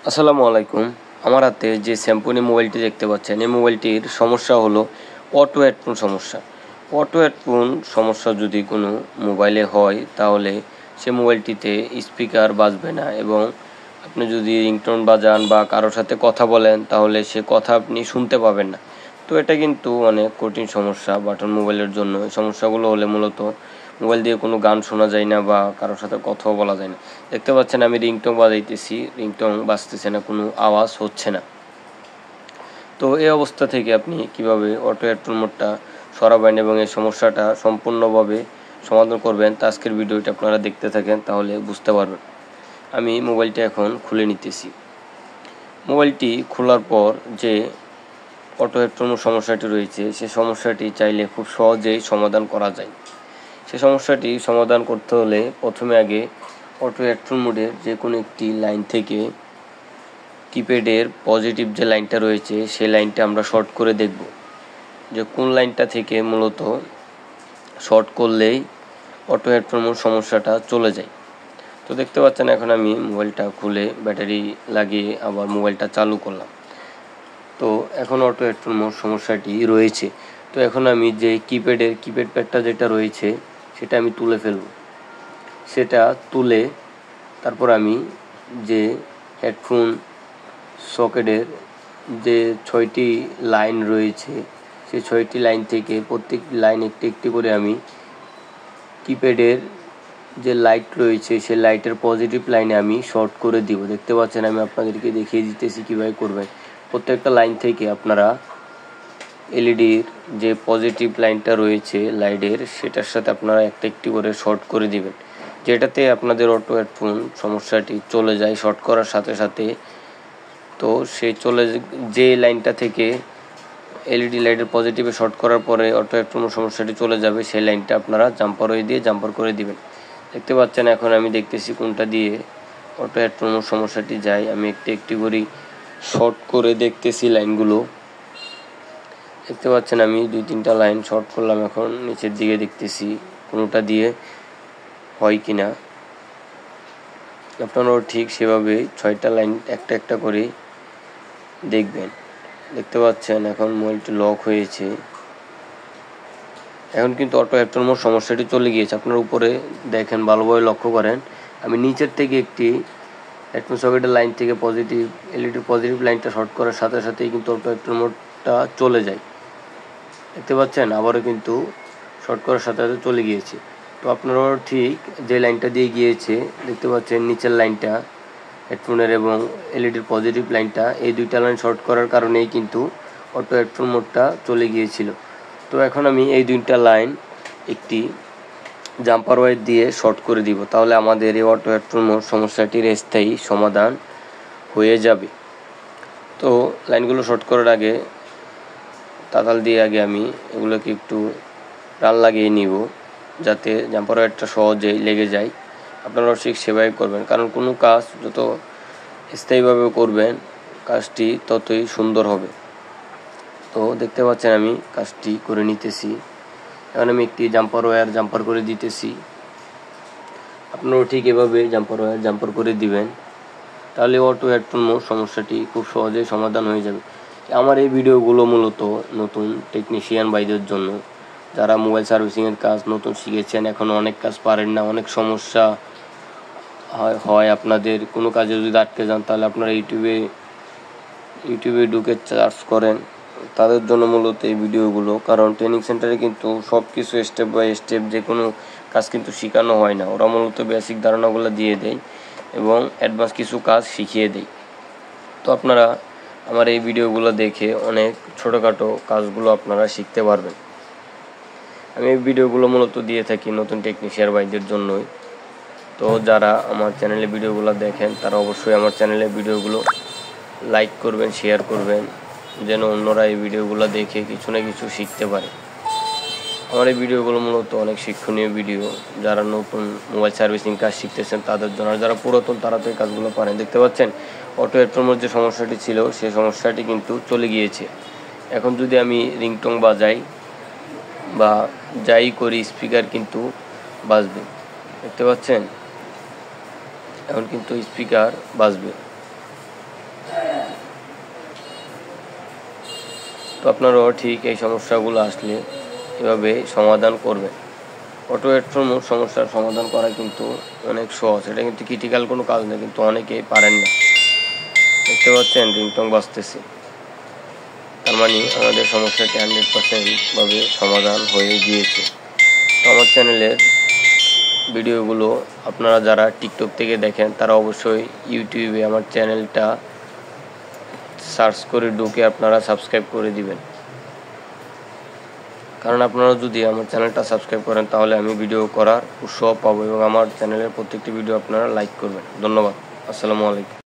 আসসালামু আলাইকুম। আমার হাতে যে স্যামসং মোবাইলটি দেখতে পাচ্ছেন, এই মোবাইলটির সমস্যা হলো অটো হেডফোন সমস্যা। অটো হেডফোন সমস্যা যদি কোনো মোবাইলে হয় তাহলে সে মোবাইলটিতে স্পিকার বাজবে না এবং আপনি যদি রিংটোন বাজান বা কারোর সাথে কথা বলেন তাহলে সে কথা আপনি শুনতে পাবেন না। তো এটা কিন্তু অনেক কঠিন সমস্যা বাটন মোবাইলের জন্য। এই সমস্যাগুলো হলে মূলত মোবাইল দিয়ে কোনো গান শোনা যায় না বা কারোর সাথে কথাও বলা যায় না। দেখতে পাচ্ছেন আমি রিংটোন বাজাইতেছি, রিংটোন বাজতেছে না, কোনো আওয়াজ হচ্ছে না। তো এই অবস্থা থেকে আপনি কিভাবে অটো হেডফোন মোডটা সরাবেন এবং এই সমস্যাটা সম্পূর্ণভাবে সমাধান করবেন তা আজকের ভিডিওটি আপনারা দেখতে থাকেন, তাহলে বুঝতে পারবেন। আমি মোবাইলটা এখন খুলে নিতেছি। মোবাইলটি খোলার পর যে অটো হেডফোন সমস্যাটি রয়েছে সে সমস্যাটি চাইলে খুব সহজেই সমাধান করা যায়। সে সমস্যাটি সমাধান করতে হলে প্রথমে আগে অটো হেডফোন মোডের যে কোনো একটি লাইন থেকে কিপ্যাডের পজিটিভ যে লাইনটা রয়েছে সেই লাইনটা আমরা শর্ট করে দেখব যে কোন লাইনটা থেকে মূলত শর্ট করলেই অটো হেডফোন মোড সমস্যাটা চলে যায়। তো দেখতে পাচ্ছেন এখন আমি মোবাইলটা খুলে ব্যাটারি লাগিয়ে আবার মোবাইলটা চালু করলাম। তো এখন অটো হেডফোন মোড সমস্যাটি রয়েছে। তো এখন আমি যে কিপ্যাড প্যাডটা যেটা রয়েছে সেটা আমি তুলে ফেলব। সেটা তুলে তারপর আমি যে হেডফোন সকেটের যে 6টি লাইন রয়েছে সেই 6টি লাইন থেকে প্রত্যেক লাইন একটি একটি করে আমি কিপ্যাডের যে লাইট রয়েছে সেই লাইটের পজিটিভ লাইনে আমি শর্ট করে দিব। দেখতে পাচ্ছেন আমি আপনাদেরকে দেখিয়ে দিতেছি কীভাবে করবেন। প্রত্যেকটা লাইন থেকে আপনারা এলইডির যে পজিটিভ লাইনটা রয়েছে লাইটের সেটার সাথে আপনারা একটা একটি করে শর্ট করে দিবেন, যেটাতে আপনাদের অটো হেডফোন সমস্যাটি চলে যায় শর্ট করার সাথে সাথে। তো যে লাইনটা থেকে এলইডি লাইটের পজিটিভে শর্ট করার পরে অটো হেডফোন সমস্যাটি চলে যাবে সেই লাইনটা আপনারা জাম্পার করে দিবেন। দেখতে পাচ্ছেন এখন আমি দেখতেছি কোনটা দিয়ে অটো হেডফোন সমস্যাটি যায়। আমি একটি একটি করে শর্ট করে দেখতেছি লাইনগুলো। দেখতে পাচ্ছেন আমি 2-3টা লাইন শর্ট করলাম। এখন নিচের দিকে দেখতেছি কোনোটা দিয়ে হয় কিনা। আপনারাও ঠিক সেভাবে 6টা লাইন একটা একটা করে দেখবেন। দেখতে পাচ্ছেন এখন মোবাইলটি লক হয়েছে। এখন কিন্তু অটো হেডফোন মোড সমস্যাটি চলে গিয়েছে। আপনার উপরে দেখেন, ভালোভাবে লক্ষ্য করেন, আমি নিচের থেকে একটি হেডফোন সকেটের লাইন থেকে এলইডির পজিটিভ লাইনটা শর্ট করার সাথে সাথেই কিন্তু অটো হেডফোন মোডটা চলে যায়। দেখতে পাচ্ছেন আবারও কিন্তু শর্ট করার সাথে সাথে চলে গিয়েছে। তো আপনারাও ঠিক যে লাইনটা দিয়ে গিয়েছে দেখতে পাচ্ছেন নিচের লাইনটা হেডফোনের এবং এলইডির পজিটিভ লাইনটা, এই 2টা লাইন শর্ট করার কারণেই কিন্তু অটো হেডফোন মোডটা চলে গিয়েছিল। তো এখন আমি এই 2টা লাইন একটি জাম্পার ওয়্যার দিয়ে শর্ট করে দিব, তাহলে আমাদের এই অটো হেডফোন মোড সমস্যাটির স্থায়ী সমাধান হয়ে যাবে। তো লাইনগুলো শর্ট করার আগে তাতাল দিয়ে আগে আমি এগুলোকে একটু রান লাগিয়ে নিব যাতে জাম্পার ওয়্যারটা সহজেই লেগে যায়। আপনারাও ঠিক সেভাবে করবেন, কারণ কোনো কাজ যত স্থায়ীভাবে করবেন কাজটি ততই সুন্দর হবে। তো দেখতে পাচ্ছেন আমি কাজটি করে নিতেছি। এখন আমি একটি জাম্পার করে দিতেছি। আপনারাও ঠিক এভাবে জাম্পার করে দিবেন, তাহলে অটো হেডফোন মোড সমস্যাটি খুব সহজেই সমাধান হয়ে যাবে। আমার এই ভিডিওগুলো মূলত নতুন টেকনিশিয়ান ভাইদের জন্য, যারা মোবাইল সার্ভিসিংয়ের কাজ নতুন শিখেছেন, এখন অনেক কাজ পারেন না, অনেক সমস্যা হয় আপনাদের। কোনো কাজে যদি আটকে যান তাহলে আপনারা ইউটিউবে ঢুকে সার্চ করেন, তাদের জন্য মূলত এই ভিডিওগুলো। কারণ ট্রেনিং সেন্টারে কিন্তু সব কিছু স্টেপ বাই স্টেপ যে কোনো কাজ কিন্তু শেখানো হয় না, ওরা মূলত বেসিক ধারণাগুলো দিয়ে দেয় এবং অ্যাডভান্স কিছু কাজ শিখিয়ে দেয়। তো আপনারা আমার এই ভিডিওগুলো দেখে অনেক ছোটোখাটো কাজগুলো আপনারা শিখতে পারবেন। আমি এই ভিডিওগুলো মূলত দিয়ে থাকি নতুন টেকনিশিয়ান ভাইদের জন্যই। তো যারা আমার চ্যানেলে ভিডিওগুলো দেখেন তারা অবশ্যই আমার চ্যানেলে ভিডিওগুলো লাইক করবেন, শেয়ার করবেন, যেন অন্যরা এই ভিডিওগুলো দেখে কিছু না কিছু শিখতে পারে। আমার এই ভিডিওগুলো মূলত অনেক শিক্ষণীয় ভিডিও, যারা নতুন মোবাইল সার্ভিসিং কাজ শিখতেছেন তাদের জন্য। আর যারা পুরাতন তারা তো এই কাজগুলো পারেন। দেখতে পাচ্ছেন অটো হেডফোনের যে সমস্যাটি ছিল সেই সমস্যাটি কিন্তু চলে গিয়েছে। এখন যদি আমি রিংটোন বাজাই বা যাই করি স্পিকার কিন্তু বাজবে। দেখতে পাচ্ছেন এখন কিন্তু স্পিকার বাজবে। তো আপনারাও ঠিক এই সমস্যাগুলো আসলে এভাবে সমাধান করবেন। অটো হেডফোন সমস্যার সমাধান করা কিন্তু অনেক সহজ, এটা কিন্তু ক্রিটিক্যাল কোনো কাজ না, কিন্তু অনেকেই পারেন না। দেখতে পাচ্ছেন রিংটং বাজতেছে, তার মানে আমাদের সমস্যাটি 100% সমাধান হয়ে গিয়েছে। তো আমার চ্যানেলের ভিডিওগুলো আপনারা যারা টিকটক থেকে দেখেন তারা অবশ্যই ইউটিউবে আমার চ্যানেলটা সার্চ করে ঢুকে আপনারা সাবস্ক্রাইব করে দিবেন, কারণ আপনারা যদি আমার চ্যানেলটা সাবস্ক্রাইব করেন তাহলে আমি ভিডিও করার উৎসাহ পাবো এবং আমার চ্যানেলের প্রত্যেকটি ভিডিও আপনারা লাইক করবেন। ধন্যবাদ। আসসালামু আলাইকুম।